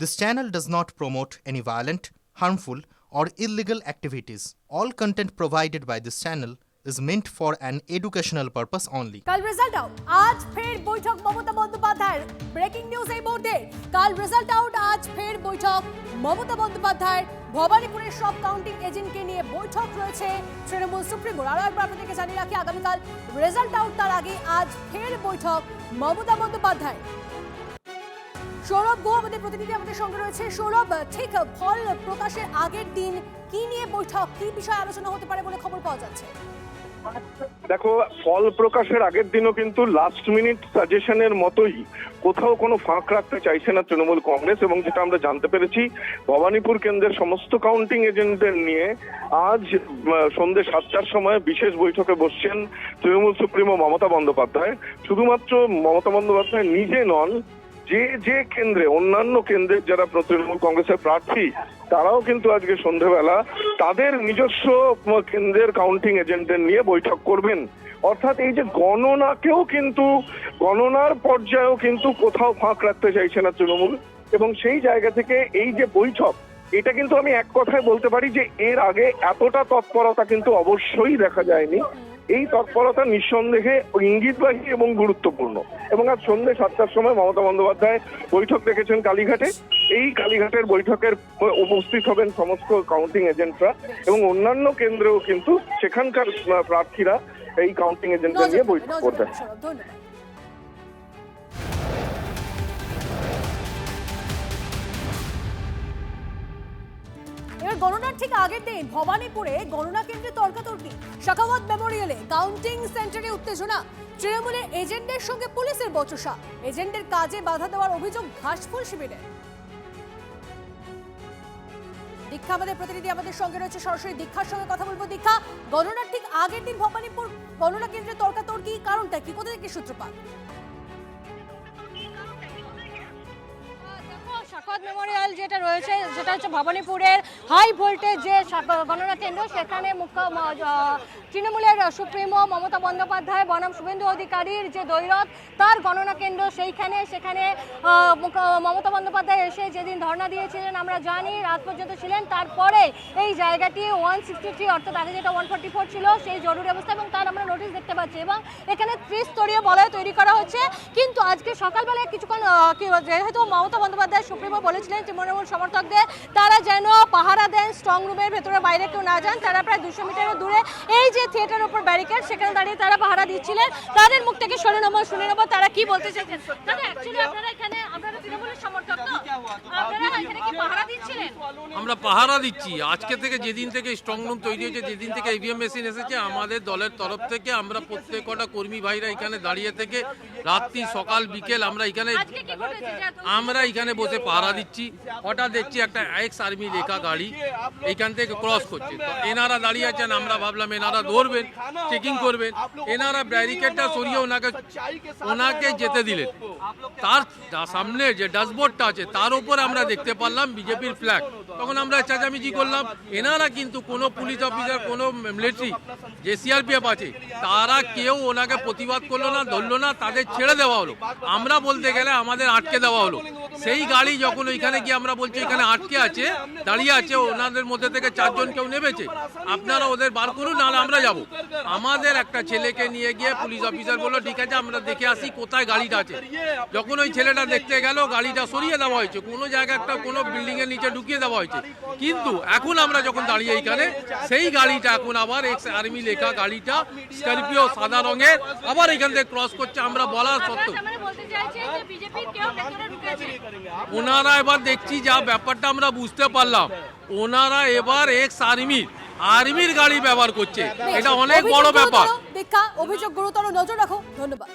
This channel does not promote any violent, harmful, or illegal activities. All content provided by this channel is meant for an educational purpose only. কাল result out, আজ ফের বৈঠক মমতা বন্দ্যোপাধ্যায়ের। Breaking news এই মুহূর্তে। কাল result out, আজ ফের বৈঠক মমতা বন্দ্যোপাধ্যায়ের। ভবানীপুরের সব কাউন্টিং এজেন্টকে নিয়ে বৈঠক রয়েছে তৃণমূল সুপ্রিমোর। আরও একবার আপনাদেরকে জানিয়ে রাখি, আগামীকাল রেজাল্ট আউট, তার আগে আজ ফের বৈঠক মমতা বন্দ্যোপাধ্যায়। সৌরভ গুহ আমাদের প্রতিনিধি আমাদের সঙ্গে রয়েছে। সৌরভ, ঠিক ফল প্রকাশের আগের দিন কি নিয়ে বৈঠক, কি বিষয়ে আলোচনা হতে পারে বলে খবর পাওয়া যাচ্ছে? দেখো, ফল প্রকাশের আগের দিনও কিন্তু লাস্ট মিনিট সাজেশনের মতোই কোথাও কোনো ফাঁক রাখতে চাইছে না তৃণমূল কংগ্রেস, এবং যেটা আমরা জানতে পেরেছি ভবানীপুর কেন্দ্রের সমস্ত কাউন্টিং এজেন্টদের নিয়ে আজ সন্ধ্যে 7টার সময় বিশেষ বৈঠকে বসছেন তৃণমূল সুপ্রিমো মমতা বন্দ্যোপাধ্যায়। শুধুমাত্র মমতা বন্দ্যোপাধ্যায় নিজে নন, যে কেন্দ্রে অন্যান্য কেন্দ্রের যারা তৃণমূল কংগ্রেসের প্রার্থী তারাও কিন্তু আজকে সন্ধ্যেবেলা তাদের নিজস্ব কেন্দ্রের কাউন্টিং এজেন্টদের নিয়ে বৈঠক করবেন। অর্থাৎ এই যে গণনাকেও কিন্তু গণনার পর্যায়েও কিন্তু কোথাও ফাঁক রাখতে চাইছে না তৃণমূল, এবং সেই জায়গা থেকে এই যে বৈঠক, এটা কিন্তু আমি এক কথায় বলতে পারি যে এর আগে এতটা তৎপরতা কিন্তু অবশ্যই দেখা যায়নি। এই তৎপরতা নিঃসন্দেহে ইঙ্গিতবাহী এবং গুরুত্বপূর্ণ। এবং আজ সন্ধ্যে 7টার সময় মমতা বন্দ্যোপাধ্যায় বৈঠক রেখেছেন কালীঘাটে। এই কালীঘাটের বৈঠকের উপস্থিত হবেন সমস্ত কাউন্টিং এজেন্টরা, এবং অন্যান্য কেন্দ্রেও কিন্তু সেখানকার প্রার্থীরা এই কাউন্টিং এজেন্টদের নিয়ে বৈঠক করবেন। এবার গণনার ঠিক আগের দিন ভবানীপুরে গণনা কেন্দ্রে তর্কাতর্কি, শাখাওয়াত মেমোরিয়ালে কাউন্টিং সেন্টারে উত্তেজনা, তৃণমূলের এজেন্টদের সঙ্গে পুলিশের বচসা, এজেন্টদের কাজে বাধা দেওয়ার অভিযোগ ঘাসফুল শিবিরে। দীক্ষা আমাদের প্রতিনিধি আমাদের সঙ্গে রয়েছে, সরাসরি দীক্ষার সঙ্গে কথা বলবো। দীক্ষা, গণনার ঠিক আগের দিন ভবানীপুর গণনা কেন্দ্রে তর্কাতর্কি, কারণটা কি, কোথা থেকে সূত্রপাত? শাখাওয়াত মেমোরিয়াল যেটা রয়েছে সেটা হচ্ছে ভবানীপুরের হাই ভোল্টেজ যে গণনা কেন্দ্র, সেখানে তৃণমূলের সুপ্রিমো মমতা বন্দ্যোপাধ্যায় বনাম শুভেন্দু অধিকারীর যে দ্বৈরথ, তার গণনা কেন্দ্র সেখানে মমতা বন্দ্যোপাধ্যায় এসে যেদিন ধর্ণা দিয়েছিলেন আমরা জানি, রাত পর্যন্ত ছিলেন। তারপরে এই জায়গাটি 163 অর্থাৎ আগে যেটা 144 ছিল সেই জরুরি অবস্থা, এবং তার আমরা নোটিশ দেখতে পাচ্ছি, এবং এখানে ত্রিস্তরীয় বলয় তৈরি করা হচ্ছে। কিন্তু আজকে সকালবেলায় কিছুক্ষণ যেহেতু মমতা বন্দ্যোপাধ্যায় সুপ্রিমো বলেছিলেন তৃণমূল সমর্থকদের তারা যেন পাহারা দেন, স্ট্রং রুমের ভেতরে বাইরে কেউ না যান, তারা প্রায় 200 মিটারের দূরে এই যে থিয়েটারের উপর ব্যারিকেড সেখানে দাঁড়িয়ে তারা পাহারা দিচ্ছিলেন। তাদের মুখ থেকে শুনে নেবো তারা কি বলতে চাইছেন। আপনারা তৃণমূলের সমর্থক তো, আপনারা এখানে কি পাহারা দিচ্ছিলেন? আমরা পাহারা দিচ্ছি আজকে থেকে, যেদিন থেকে স্ট্রং রুম তৈরি হয়েছে, যেদিন থেকে ইভিএম মেশিন এসেছে, আমাদের দলের তরফ থেকে আমরা প্রত্যেকটা কর্মী ভাইরা এখানে দাঁড়িয়ে থেকে রাত্রি সকাল বিকেল আমরা এখানে বসে পাহারা দিচ্ছি। হঠাৎ দেখছি একটা এক্স আর্মি লেখা গাড়ি এইখান থেকে ক্রস করছে, তো এনারা দাঁড়িয়ে আছেন, আমরা ভাবলাম এনারা ধরবেন, চেকিং করবেন, এনারা ব্যারিকেডটা সরিয়ে ওনাকে যেতে দিলেন। তার সামনে যে ড্যাশবোর্ডটা আছে তার উপর আমরা দেখতে পারলাম বিজেপির ফ্ল্যাগ। তখন আমরা চেঁচামেচি করলাম, এনারা কিন্তু কোনো পুলিশ অফিসার, কোনো মিলিটারি যে সিআরপিএফ আছে তারা কেউ ওনাকে প্রতিবাদ করলো না, ধরলো না, তাদের ছেড়ে দেওয়া হলো। আমরা বলতে গেলে আমাদের আটকে দেওয়া হলো। সেই গাড়ি যখন ওইখানে গিয়ে আমরা বলছি এখানে আটকে আছে, দাঁড়িয়ে আছে, ওনাদের মধ্যে থেকে 4 জন কেউ নেমেছে, আপনারা ওদের বার করুন, নাহলে আমরা যাব। আমাদের একটা ছেলেকে নিয়ে গিয়ে পুলিশ অফিসার বললো ঠিক আছে আমরা দেখে আসি কোথায় গাড়িটা আছে। যখন ওই ছেলেটা দেখতে গেল, গাড়িটা সরিয়ে দেওয়া হয়েছে, কোনো জায়গায় একটা কোনো বিল্ডিং এর নিচে ঢুকিয়ে দেওয়া হয়েছে। কিন্তু এখন আমরা যখন দাঁড়িয়ে এইখানে, সেই গাড়িটা এখন আবার এক্স আর্মি লেখা গাড়িটা স্করপিও সাদা রঙের আবার এখান থেকে ক্রস করছে। আমরা বলার সত্ত্বেও ওনারা এবার দেখছি যা ব্যাপারটা আমরা বুঝতে পারলাম, ওনারা এবার এক্স আর্মির গাড়ি ব্যবহার করছে। এটা অনেক বড় ব্যাপার। দীক্ষা, অভিযোগ গুরুতর, নজর রাখো। ধন্যবাদ।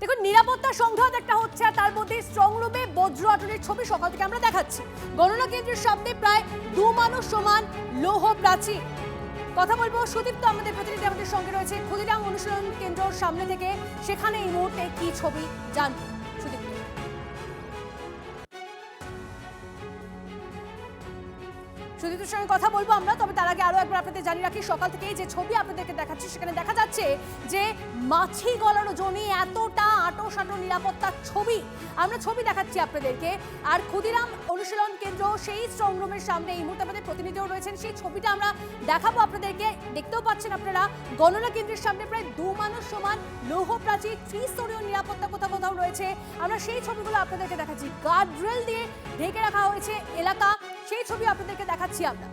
দেখুন, নিরাপত্তা সংঘাত একটা হচ্ছে, আর তার মধ্যে স্ট্রং রুমে বজ্র আটনের ছবি সকাল থেকে আমরা দেখাচ্ছি। গণনা কেন্দ্রের সামনে প্রায় 2 মানুষ সমান লৌহ প্রাচীর। কথা বলবো সুদীপ্ত আমাদের প্রতিনিধি আমাদের সঙ্গে রয়েছে ক্ষুদিরাম অনুশীলন কেন্দ্রের সামনে থেকে, সেখানে এই মুহূর্তে কি ছবি জানবো। সুদীপ্ত, সুদীপ্তর সঙ্গে কথা বলবো আমরা, তবে তার আগে আরো একবার আপনাদের জানিয়ে রাখি, সকাল থেকে যে ছবি আপনাদেরকে দেখাচ্ছি সেখানে দেখা যাচ্ছে যে মাছি গলানো জমি, এতটা আঁটো নিরাপত্তার ছবি আমরা দেখাচ্ছি আপনাদেরকে। আর ক্ষুদিরাম অনুশীলন কেন্দ্র সেই স্ট্রং রুমের সামনে এই মুহূর্তে আমাদের প্রতিনিধিও রয়েছেন, সেই ছবিটা আমরা দেখাবো আপনাদেরকে। দেখতেও পাচ্ছেন আপনারা গণনা কেন্দ্রের সামনে প্রায় 2 মানুষ সমান লৌহ প্রাচীর, ত্রিস্তরীয় নিরাপত্তা কোথাও রয়েছে। আমরা সেই ছবিগুলো আপনাদেরকে দেখাচ্ছি, গার্ড রেল দিয়ে ঢেকে রাখা হয়েছে এলাকা, সেই ছবি আপনাদেরকে দেখাচ্ছি আমরা।